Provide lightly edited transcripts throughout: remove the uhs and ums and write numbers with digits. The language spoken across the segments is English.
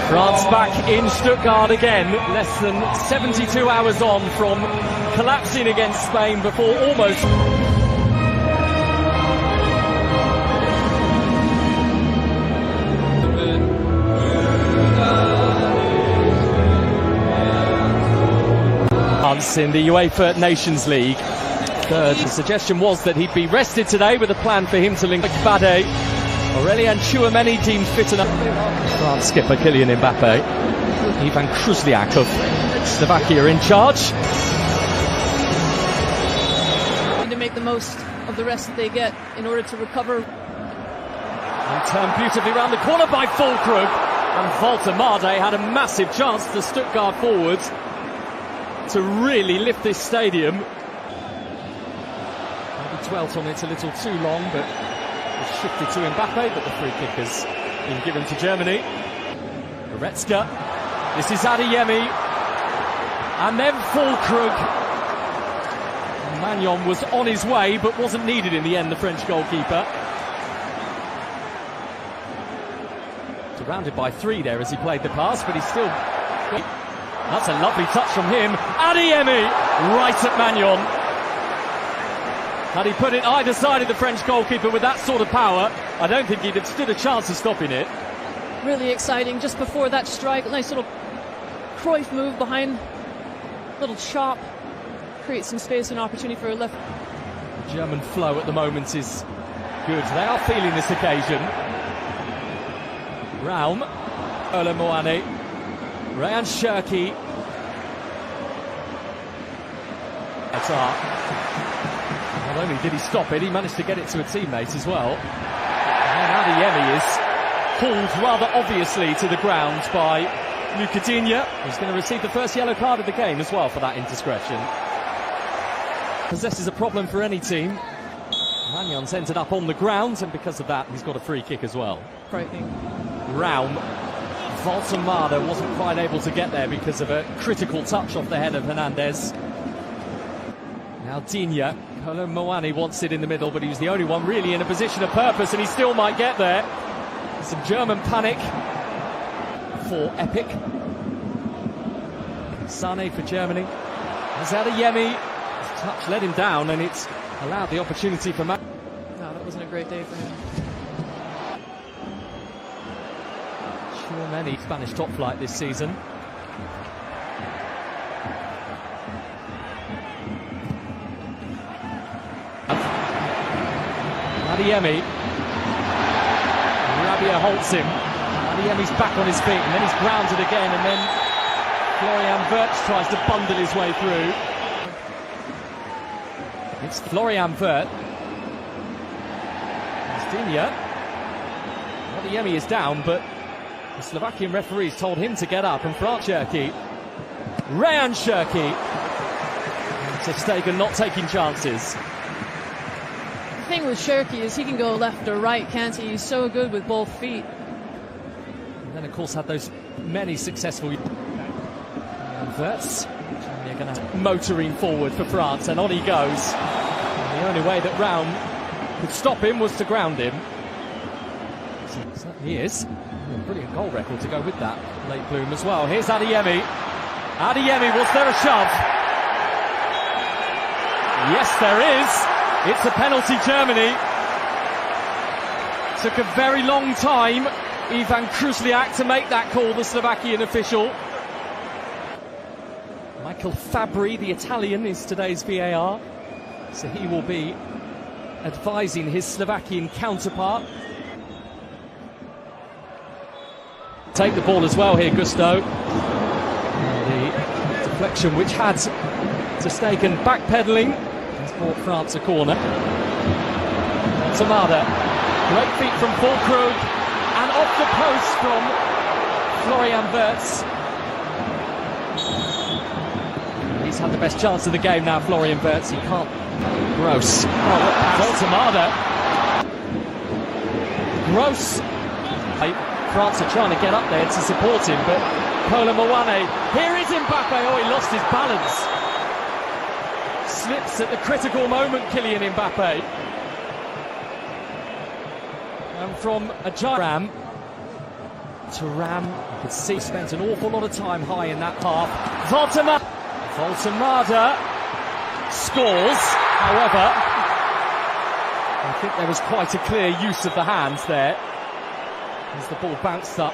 France back in Stuttgart again, less than 72 hours on from collapsing against Spain before almost... in the UEFA Nations League. The suggestion was that he'd be rested today with a plan for him to link Bade. Aurélien Tchouameni deemed fit enough. France skipper Kylian Mbappe. Ivan Kruzliak of Slovakia in charge. To make the most of the rest that they get in order to recover. And turned beautifully round the corner by Füllkrug. And Volta Made had a massive chance to Stuttgart forwards to really lift this stadium. Maybe dwelt on it a little too long, but it's shifted to Mbappe, but the free kick has been given to Germany. Goretzka, this is Adeyemi, and then Füllkrug. Maignan was on his way, but wasn't needed in the end, the French goalkeeper. Surrounded by three there as he played the pass, but he's still... That's a lovely touch from him. Adeyemi, right at Maignan. Had he put it either side of the French goalkeeper with that sort of power, I don't think he'd have stood a chance of stopping it. Really exciting. Just before that strike, nice little Cruyff move behind, little chop, creates some space and opportunity for a left. The German flow at the moment is good. They are feeling this occasion. Raum, Kolo Muani, Rayan Cherki. Not only did he stop it, he managed to get it to a teammate as well. And Adeyemi is pulled rather obviously to the ground by Lucas Digne, who's going to receive the first yellow card of the game as well for that indiscretion. Possesses a problem for any team. Magnan's ended up on the ground, and because of that, he's got a free kick as well. Frightening. Raum. Volta Made wasn't quite able to get there because of a critical touch off the head of Hernandez. Now Digne, Kolo Muani wants it in the middle, but he was the only one really in a position of purpose, and he still might get there. Some German panic for Epic. Sané for Germany. Adeyemi, his touch let him down, and it's allowed the opportunity for Matt. No, that wasn't a great day for him. Many Spanish top flight this season. Adeyemi. Rabia halts him. Adeyemi's back on his feet, and then he's grounded again, and then Florian Wirtz tries to bundle his way through. It's Florian Wirtz. It's Digne. Adeyemi is down, but the Slovakian referees told him to get up, and Rayan Cherki. Ter Stegen not taking chances. The thing with Cherki is he can go left or right, can't he? He's so good with both feet. And then, of course, had those many successful... Wirtz. They're going to motoring forward for France, and on he goes. And the only way that Raum could stop him was to ground him. So he is. Brilliant goal record to go with that late bloom as well. Here's Adeyemi. Adeyemi, was there a shove? Yes, there is. It's a penalty, Germany. Took a very long time, Ivan Kruzliak, to make that call, the Slovakian official. Michael Fabri, the Italian, is today's VAR. So he will be advising his Slovakian counterpart. Take the ball as well here, Gusto. The deflection which had Ter Stegen backpedaling has brought France a corner. Tamada, great feet from Füllkrug, and off the post from Florian Wirtz. He's had the best chance of the game now, Florian Wirtz. He can't. Gross. Tamada. Gross. France are trying to get up there to support him, but Kolo Muani, here is Mbappe. Oh, he lost his balance. Slips at the critical moment, Kylian Mbappe. And from a Ram, Thuram, you could see, spent an awful lot of time high in that half. Voltemada scores, however, I think there was quite a clear use of the hands there as the ball bounced up.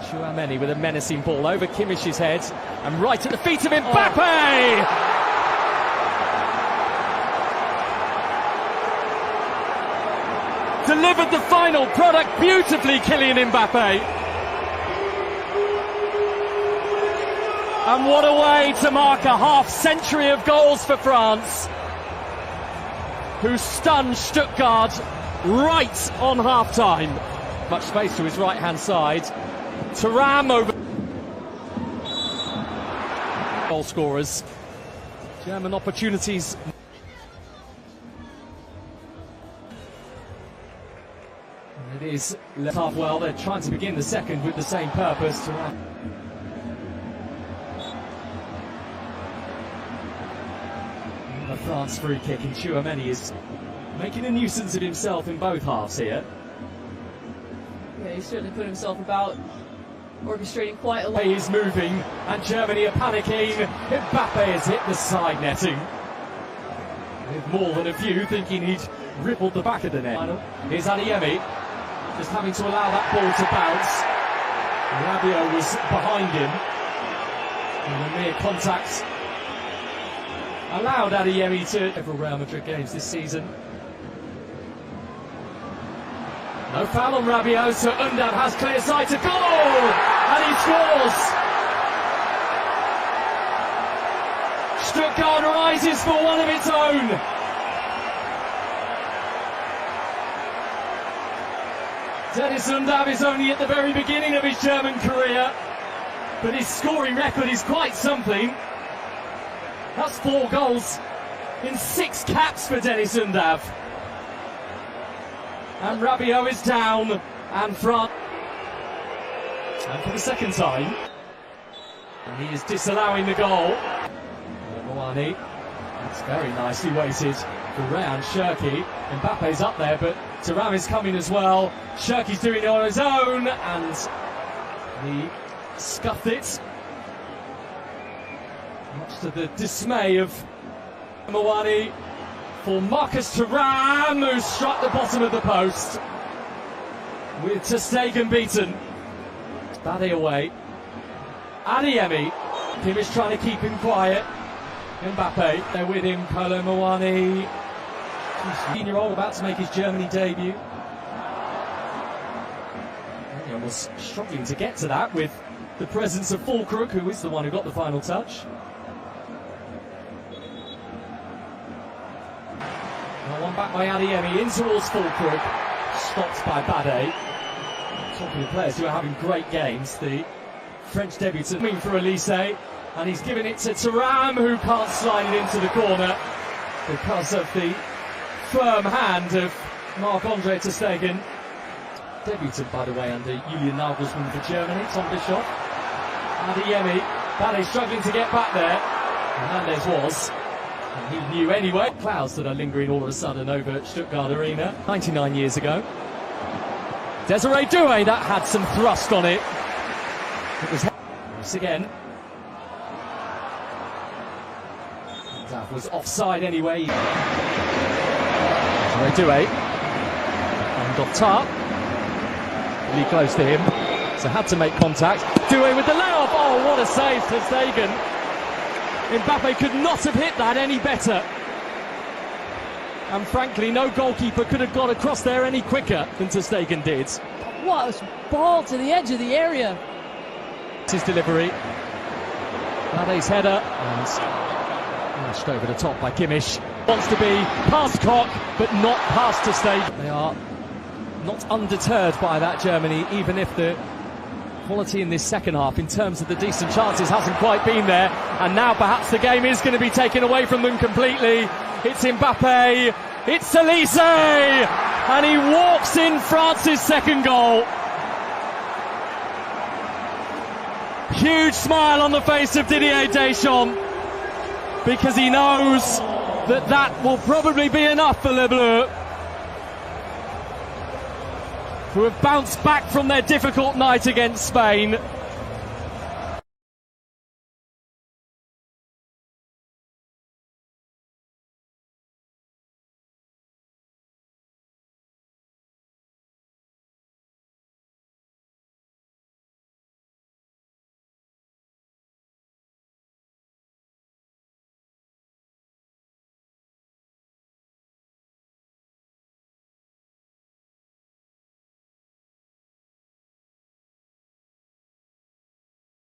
Tchouaméni with a menacing ball over Kimmich's head and right at the feet of Mbappe! Delivered the final product beautifully, Kylian Mbappe. And what a way to mark a half-century of goals for France, who stunned Stuttgart right on half-time. Much space to his right-hand side. Thuram over. Goal scorers. German opportunities. And it is left half well. They're trying to begin the second with the same purpose. Thuram. A France free kick, and Tchouaméni is making a nuisance of himself in both halves here. Yeah, he certainly put himself about, orchestrating quite a lot. He's moving, and Germany are panicking. Mbappe has hit the side netting, with more than a few thinking he'd rippled the back of the net. Here's Adeyemi, just having to allow that ball to bounce. Rabiot was behind him, and a mere contact allowed Adeyemi to several Real Madrid games this season. No foul on Rabiot, so Undav has clear sight to goal! And he scores! Stuttgart rises for one of its own! Dennis Undav is only at the very beginning of his German career, but his scoring record is quite something. That's 4 goals in 6 caps for Dennis Undav. And Rabiot is down, and France. And for the second time, and he is disallowing the goal. Mouani, it's very nicely weighted for Rayan Cherki. Mbappe's up there, but Thuram is coming as well. Cherki's doing it on his own, and he scuffed it. Much to the dismay of Mouani for Marcus Thuram, who struck the bottom of the post with ter Stegen beaten. Bade away. Adeyemi. Kimmich trying to keep him quiet. Mbappe, they're with him. Kolo Mouani, 16-year-old, about to make his Germany debut. He was struggling to get to that with the presence of Füllkrug, who is the one who got the final touch. One back by Adeyemi, in towards Füllkrug, stopped by Bade. Talking of players who are having great games, the French debutant coming for Elise, and he's giving it to Thuram, who can't slide it into the corner because of the firm hand of Marc-Andre ter Stegen. Debutant, by the way, under Julian Nagelsmann for Germany, Tom Bischoff. Adeyemi, Bade struggling to get back there. Hernandez was. And he knew anyway. Clouds that are lingering all of a sudden over Stuttgart Arena 99 years ago. Desiree Doué, that had some thrust on it. It was once again. That was offside anyway. Desiree Doué. And Dottar. Really close to him. So had to make contact. Doué with the layoff. Oh, what a save, ter Stegen. Mbappe could not have hit that any better. And frankly, no goalkeeper could have got across there any quicker than ter Stegen did. What a ball to the edge of the area. His delivery. Bade's header and lashed over the top by Kimmich. Wants to be past Koch, but not past ter Stegen. They are not undeterred by that, Germany, even if the quality in this second half in terms of the decent chances hasn't quite been there, and now perhaps the game is going to be taken away from them completely. It's Mbappe, it's Elise, and he walks in France's second goal. Huge smile on the face of Didier Deschamps, because he knows that that will probably be enough for Les Bleus. who have bounced back from their difficult night against Spain.